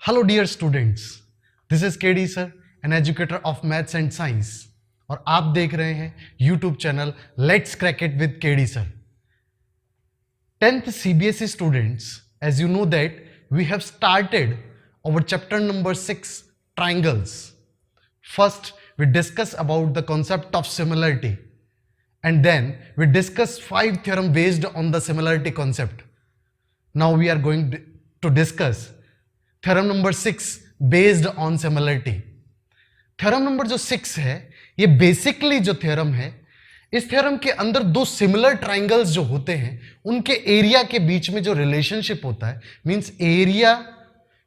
Hello dear students, this is K D sir, an educator of maths and science, और आप देख रहे हैं YouTube channel let's crack it with K D sir. 10th CBSE students, as you know that we have started our chapter number 6, triangles. First, we discuss about the concept of similarity, and then we discuss 5 theorem based on the similarity concept. Now we are going to discuss theorem number 6 based on similarity. Theorem number जो 6 है, ये basically जो theorem है, इस theorem के अंदर दो similar triangles जो होते हैं उनके एरिया के बीच में जो रिलेशनशिप होता है, मींस एरिया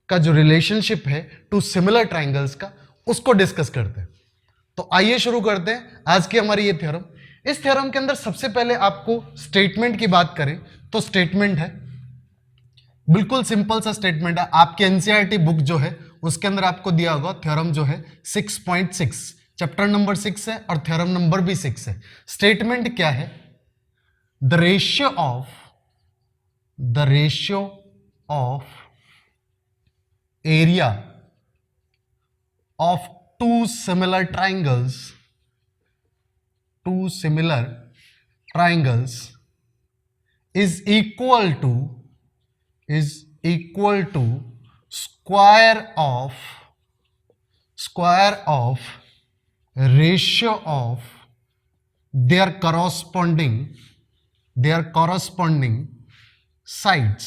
का जो रिलेशनशिप है टू सिमिलर ट्राइंगल्स का, उसको डिस्कस करते हैं। तो आइए शुरू करते हैं आज की हमारी ये थ्योरम। इस थ्योरम के अंदर सबसे पहले आपको स्टेटमेंट की बात करें तो स्टेटमेंट है, बिल्कुल सिंपल सा स्टेटमेंट है। आपके एनसीईआरटी बुक जो है उसके अंदर आपको दिया होगा थ्योरम जो है 6.6, चैप्टर नंबर 6 है और थ्योरम नंबर भी 6 है। स्टेटमेंट क्या है? The ratio of area of two similar triangles is equal to square of ratio of their corresponding sides.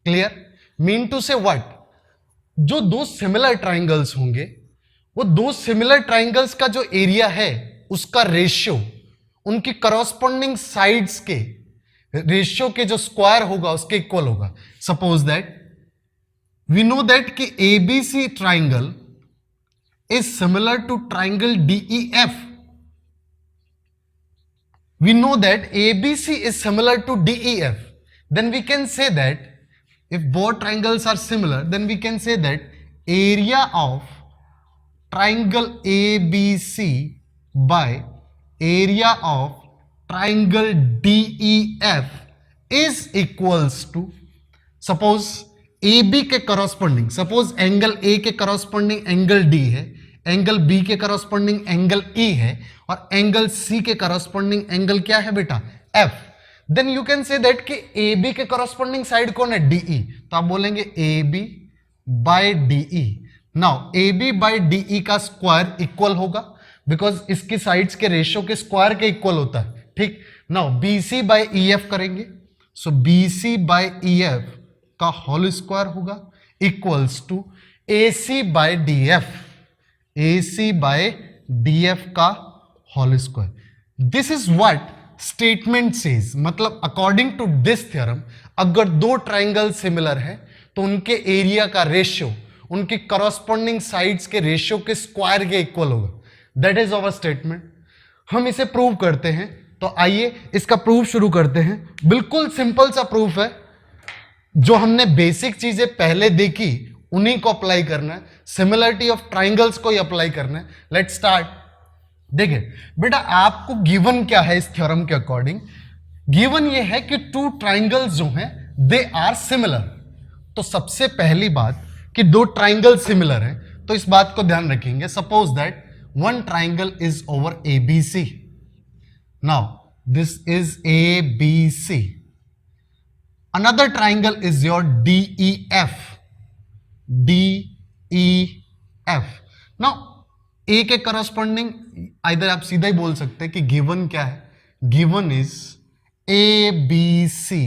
Clear? Mean to say what? जो दो सिमिलर ट्राइंगल्स होंगे, वो दो सिमिलर ट्राइंगल्स का जो एरिया है उसका रेशियो उनकी करॉस्पॉन्डिंग साइड्स के रेशियो के जो स्क्वायर होगा उसके इक्वल होगा। Suppose that we know that कि ABC triangle is similar to triangle DEF. We know that ABC is similar to DEF, then we can say that if both triangles are similar, then we can say that area of triangle ABC by area of triangle DEF is equals to, suppose AB के corresponding, suppose angle A के corresponding angle D है, angle B के corresponding angle E है, और angle C के corresponding angle क्या है बेटा? F। Then you can say that कि AB के करॉस्पॉन्डिंग साइड कौन है? DE। तो आप बोलेंगे AB by DE। Now AB by DE का स्क्वायर इक्वल होगा, बिकॉज इसकी साइड्स के रेशियो के स्क्वायर के इक्वल होता है। ठीक, नाउ BC बाय EF करेंगे, सो BC बाय EF का होल स्क्वायर होगा equals to AC by DF, AC by DF का whole square. This is what statement says, मतलब अकॉर्डिंग टू दिस थ्योरम अगर दो ट्राइंगल सिमिलर है तो उनके एरिया का रेशियो उनकी करॉस्पॉन्डिंग साइड्स के रेशियो के स्क्वायर के इक्वल होगा। That is our statement. हम इसे प्रूव करते हैं, तो आइए इसका प्रूफ शुरू करते हैं। बिल्कुल सिंपल सा प्रूफ है, जो हमने बेसिक चीजें पहले देखी उन्हीं को अप्लाई करना है, सिमिलरिटी ऑफ ट्राइंगल्स को ही अप्लाई करना है। Let's start. देखिए बेटा, आपको गिवन क्या है इस थ्योरम के अकॉर्डिंग? गिवन ये है कि टू ट्राइंगल्स जो हैं दे आर सिमिलर। तो सबसे पहली बात कि दो ट्राइंगल सिमिलर हैं, तो इस बात को ध्यान रखेंगे। Suppose that one triangle is over ABC. Now this is ABC. Another triangle is your DEF. DEF. Now A के corresponding either आप सीधा ही बोल सकते हैं कि given क्या है? Given is ABC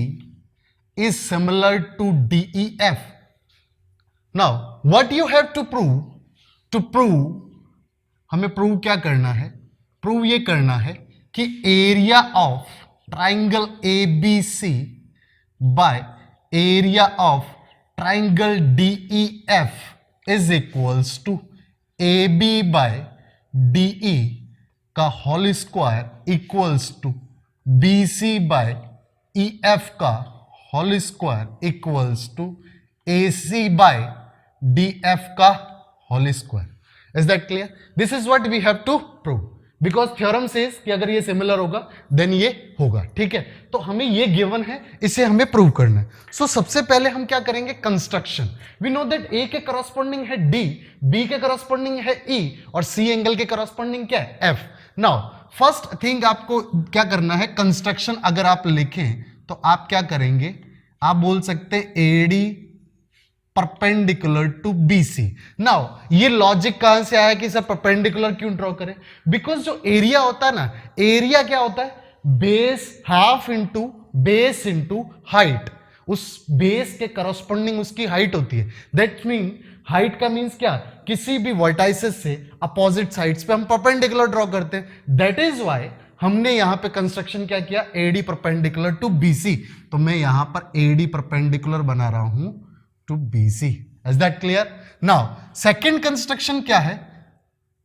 is similar to DEF. Now what you have to prove? To prove हमें प्रूव क्या करना है? प्रूव ये करना है कि area of triangle ABC by area of triangle DEF is equals to AB by DE का whole square equals to BC by EF का whole square equals to AC by DF का whole square. Is that clear? This is what we have to prove. Because theorem says कि अगर ये similar होगा then ये होगा, ठीक है। तो हमें ये गिवन है, इसे हमें प्रूव करना है। सो सबसे पहले हम क्या करेंगे, कंस्ट्रक्शन। वी नो दैट ए के करस्पॉन्डिंग है डी, बी के करस्पॉन्डिंग है ई, और सी एंगल के करस्पॉन्डिंग क्या है, एफ। नाउ फर्स्ट थिंग आपको क्या करना है, कंस्ट्रक्शन अगर आप लिखें तो आप क्या करेंगे, आप बोल सकते हैं A D perpendicular to B C. Now ये लॉजिक कहां से आया कि सर परपेंडिकुलर क्यों ड्रॉ करें, बिकॉज जो एरिया होता है ना, एरिया क्या होता है, base half into base into height, उस बेस के करस्पॉन्डिंग उसकी हाइट होती है। दैट मीन हाइट का मीन्स क्या, किसी भी वर्टाइसेस से अपोजिट साइड्स पे हम परपेंडिकुलर ड्रॉ करते हैं। दैट इज वाई हमने यहां पे कंस्ट्रक्शन क्या किया, एडी परपेंडिकुलर टू बीसी। तो मैं यहां पर एडी परपेंडिकुलर बना रहा हूं to BC। Is that clear? Now second construction क्या है,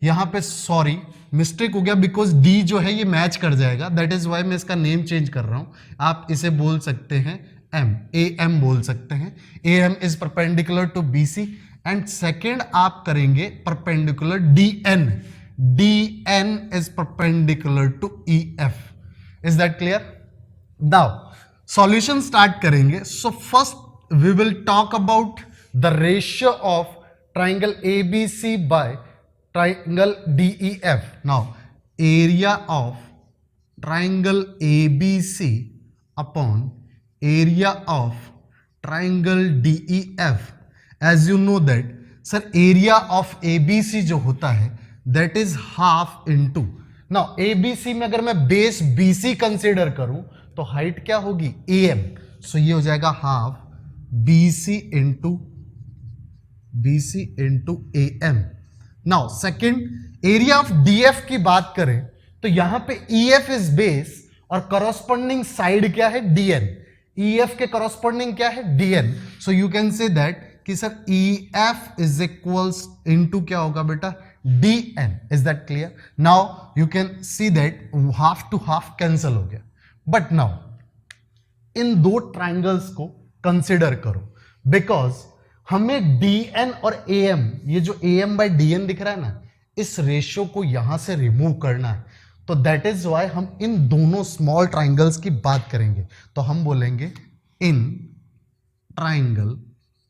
यहां पे सॉरी मिस्टेक हो गया, बिकॉज डी जो है ये मैच कर जाएगा, दैट इज वाई मैं इसका नेम चेंज कर रहा हूं। आप इसे बोल सकते हैं एम, ए एम बोल सकते हैं। A M is perpendicular to BC and second आप करेंगे perpendicular DN, DN is perpendicular to EF। Is that clear? Now solution start करेंगे। So first we will talk about the ratio of triangle ABC by triangle DEF. Now area of triangle ABC upon area of triangle DEF. As you know that sir area of ABC जो होता है that is half into, now ABC में अगर मैं base BC consider करूं तो height क्या होगी, AM, सो ये हो जाएगा half BC into AM। Now second area of DF की बात करें तो यहां पे EF इज बेस और करस्पॉन्डिंग साइड क्या है, DN। EF के करस्पॉन्डिंग क्या है, DN। So you can say that कि sir EF is equals into क्या होगा बेटा, DN। Is that clear? Now you can see that half to half cancel हो गया। बट नाउ इन दो ट्राइंगल्स को कंसिडर करो, बिकॉज हमें DN और AM, ये जो AM बाय DN दिख रहा है ना, इस रेशियो को यहां से रिमूव करना है। तो दैट इज वाई हम इन दोनों स्मॉल ट्राइंगल्स की बात करेंगे। तो हम बोलेंगे in triangle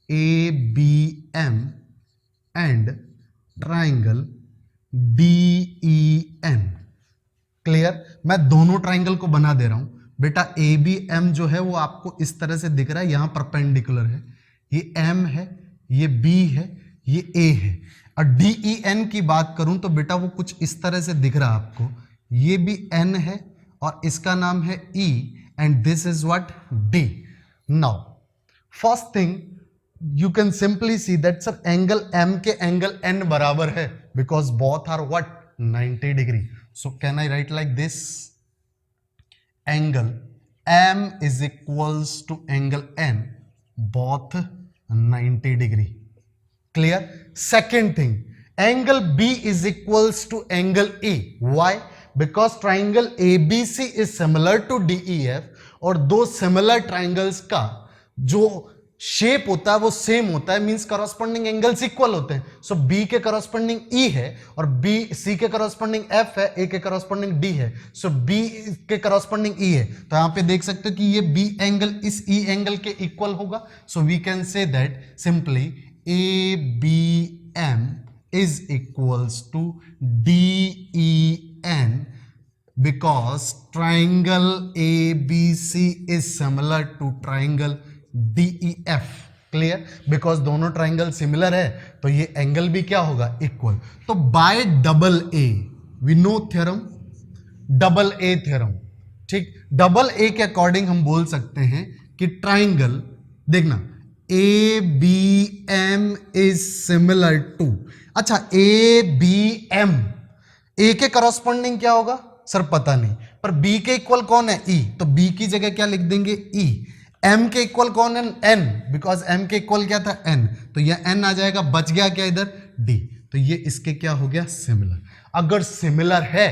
ABM and triangle DEN। Clear? मैं दोनों ट्राइंगल को बना दे रहा हूं बेटा। ABM जो है वो आपको इस तरह से दिख रहा है, यहां परपेंडिकुलर है, ये M है, ये B है, ये A है। और DEN की बात करूं तो बेटा वो कुछ इस तरह से दिख रहा है आपको, ये भी N है और इसका नाम है E and this is what, D। Now first thing you can simply see that sir angle M के एंगल N बराबर है, because both are what, 90 degree. So can I write like this, angle M is equals to angle N, both 90 degree. Clear? Second thing, angle B is equals to angle E. Why? Because triangle ABC is similar to DEF और दो similar triangles का जो shape होता है वो same होता है, means corresponding angles equal होते हैं। सो बी के करस्पॉन्डिंग ई है और बी सी के करस्पॉन्डिंग एफ है, ए के करस्पॉन्डिंग डी है, सो बी के करस्पॉन्डिंग ई है। तो यहां पे देख सकते हो कि ये बी एंगल इस ई एंगल के इक्वल होगा। So we can say that simply A B M is equals to D E N because triangle ABC is similar to triangle DEF। Clear? Because दोनों ट्राइंगल सिमिलर है तो ये angle भी क्या होगा, equal. तो by double A we know theorem, double A theorem, ठीक। Double A के अकॉर्डिंग हम बोल सकते हैं कि ट्राइंगल, देखना, A B M is similar to, अच्छा ए बी एम, ए के करस्पॉन्डिंग क्या होगा सर पता नहीं, पर बी के इक्वल कौन है, ई, तो बी की जगह क्या लिख देंगे, ई। एम के इक्वल कौन है, एन, बिकॉज एम के इक्वल क्या था, एन, तो ये एन आ जाएगा, बच गया क्या इधर, डी। तो ये इसके क्या हो गया, सिमिलर। अगर सिमिलर है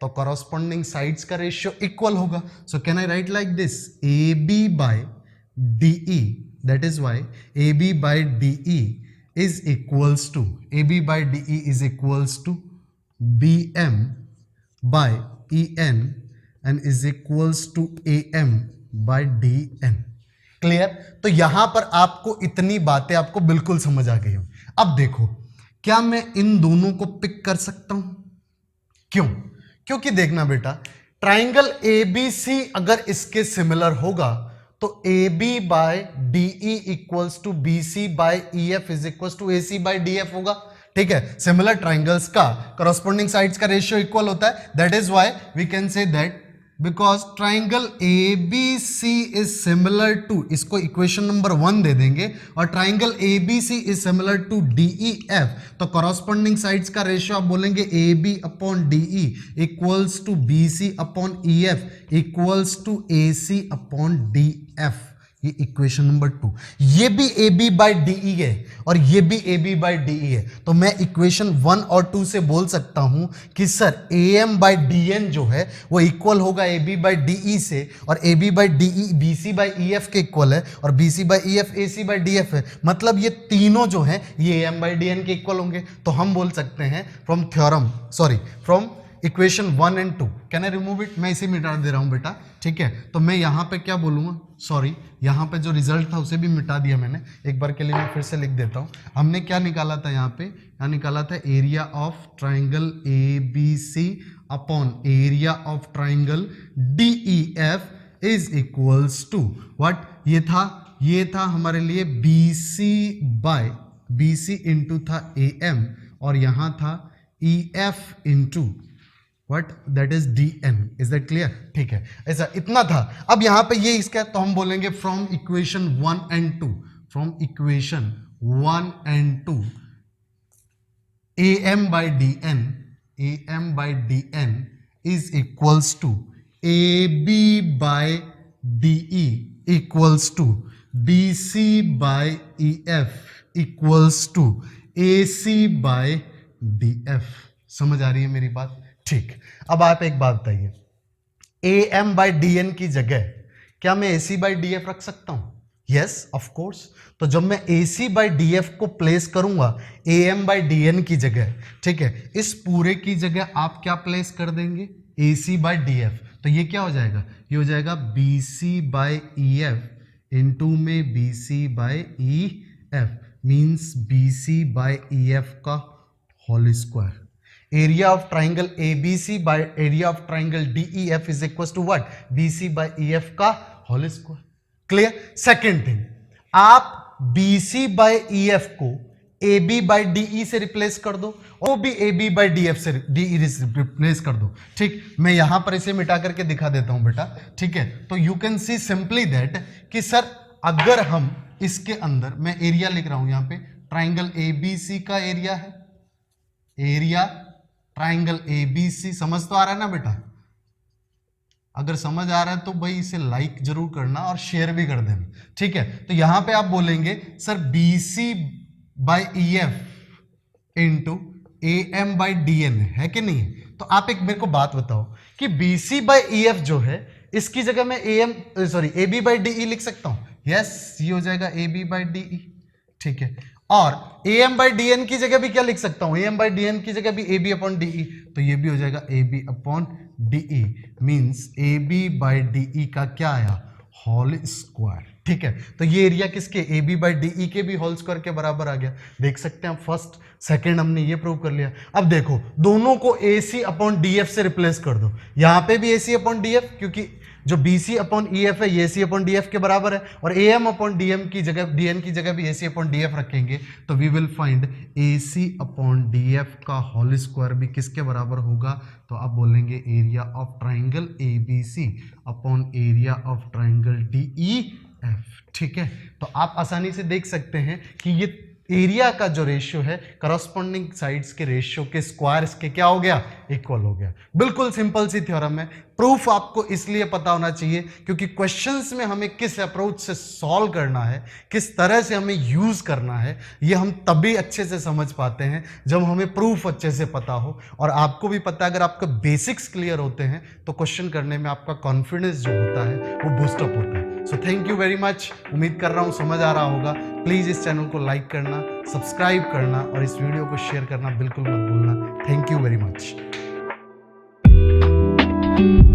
तो करस्पॉन्डिंग साइड्स का रेशियो इक्वल होगा। So can I write like this, A B by D E, that is why A B by D E is equals to, A B by D E is equals to B M by E N and is equals to A M by D N. Clear? तो यहां पर आपको इतनी बातें आपको बिल्कुल समझ आ गई हो। अब देखो, क्या मैं इन दोनों को पिक कर सकता हूं? क्यों? क्योंकि देखना बेटा, ट्राइंगल ए बी सी अगर इसके सिमिलर होगा तो A B by D E equals to B C by E F is equals to A C by D F होगा। ठीक है, सिमिलर ट्राइंगल्स का करस्पॉन्डिंग साइड्स का रेशियो इक्वल होता है। That is why we can say that because triangle A B C is similar to, इसको equation number 1 दे देंगे, और triangle A B C is similar to D E F, तो corresponding sides का ratio आप बोलेंगे A B upon D E equals to B C upon E F equals to A C upon D F. ये equation number 2। ये भी A B by D E है और ये भी A B by D E है, तो मैं इक्वेशन 1 और 2 से बोल सकता हूं कि sir A M by D N जो है वो इक्वल होगा A B by D E से, और A B by D E B C by E F के इक्वल है, और B C by E F A C by D F है। मतलब ये तीनों जो है ये A M by D N के इक्वल होंगे। तो हम बोल सकते हैं from from equation 1 and 2 can I remove it? मैं इसे मिटा दे रहा हूं बेटा। ठीक है, तो मैं यहां पे क्या बोलूंगा, यहां पे जो रिजल्ट था उसे भी मिटा दिया मैंने। एक बार के लिए मैं फिर से लिख देता हूं। हमने क्या निकाला था यहाँ निकाला था area of triangle A B C upon area of triangle D E F is equals to what? ये था हमारे लिए B C by B C into था ए एम, और यहां था E F into What? That is dn. Is that clear? ठीक है, ऐसा इतना था। अब यहां पे ये इसका, तो हम बोलेंगे from equation 1 and 2, from equation 1 and 2 A M by D N is equals to A B by D E equals to B C by E F equals to A C by D F. समझ आ रही है मेरी बात? ठीक। अब आप एक बात बताइए, A M by D N की जगह क्या मैं A C by D F रख सकता हूं? Yes of course. तो जब मैं A C by D F को प्लेस करूंगा A M by D N की जगह, ठीक है, इस पूरे की जगह आप क्या प्लेस कर देंगे? A C by D F. तो ये क्या हो जाएगा? ये हो जाएगा B C by E F into में B C by E F, means B C by E F का whole square. Area of triangle A B C by area of triangle D E F is equal to what? B C by E F का whole square. Clear? Second thing, आप B C by E F को A B by D E से replace कर दो, और भी A B by D F से D E replace कर दो। ठीक, मैं यहां पर इसे मिटा करके दिखा देता हूं बेटा। ठीक है, तो you can C simply that कि सर अगर हम इसके अंदर, मैं एरिया लिख रहा हूं यहां पे, ट्राइंगल ए बी सी का एरिया है, area triangle A B C. समझ तो आ रहा है ना बेटा? अगर समझ आ रहा है तो भाई इसे लाइक जरूर करना और शेयर भी कर देना। ठीक है, तो यहां पे आप बोलेंगे sir B C by E F into A M by D N है कि नहीं? तो आप एक मेरे को बात बताओ कि B C by E F जो है इसकी जगह मैं A B by D E लिख सकता हूं। यस, ये हो जाएगा A B by D E. ठीक है, और A M by D N की जगह भी क्या लिख सकता हूं? A M by D N की जगह भी A B upon D E, तो ये भी हो जाएगा A B upon D E, means A B by D E का क्या आया? Whole square. ठीक है, तो ये एरिया किसके? A B by D E के भी होल स्क्वायर के बराबर आ गया। देख सकते हैं, फर्स्ट सेकंड हमने ये प्रूव कर लिया। अब देखो, दोनों को A C upon D F से रिप्लेस कर दो। यहां पे भी A C upon D F, क्योंकि जो B C upon E F है ये सी अपॉन डी एफ के बराबर है, और A M upon D M की जगह डी एन की जगह भी A C upon D F रखेंगे, तो we will find A C upon D F का होल स्क्वायर भी किसके बराबर होगा? तो आप बोलेंगे area of triangle A B C upon area of triangle D E F. ठीक है, तो आप आसानी से देख सकते हैं कि ये एरिया का जो रेशियो है करस्पॉन्डिंग साइड्स के रेशियो के स्क्वायर्स के क्या हो गया? इक्वल हो गया। बिल्कुल सिंपल सी थ्योरम है। प्रूफ आपको इसलिए पता होना चाहिए क्योंकि क्वेश्चंस में हमें किस अप्रोच से सॉल्व करना है, किस तरह से हमें यूज करना है, ये हम तभी अच्छे से समझ पाते हैं जब हमें प्रूफ अच्छे से पता हो। और आपको भी पता है, अगर आपके बेसिक्स क्लियर होते हैं तो क्वेश्चन करने में आपका कॉन्फिडेंस जो होता है वो बूस्टअप होता है। So thank you very much. उम्मीद कर रहा हूँ समझ आ रहा होगा। प्लीज़ इस चैनल को लाइक करना, सब्सक्राइब करना और इस वीडियो को शेयर करना बिल्कुल मत भूलना। Thank you very much. you.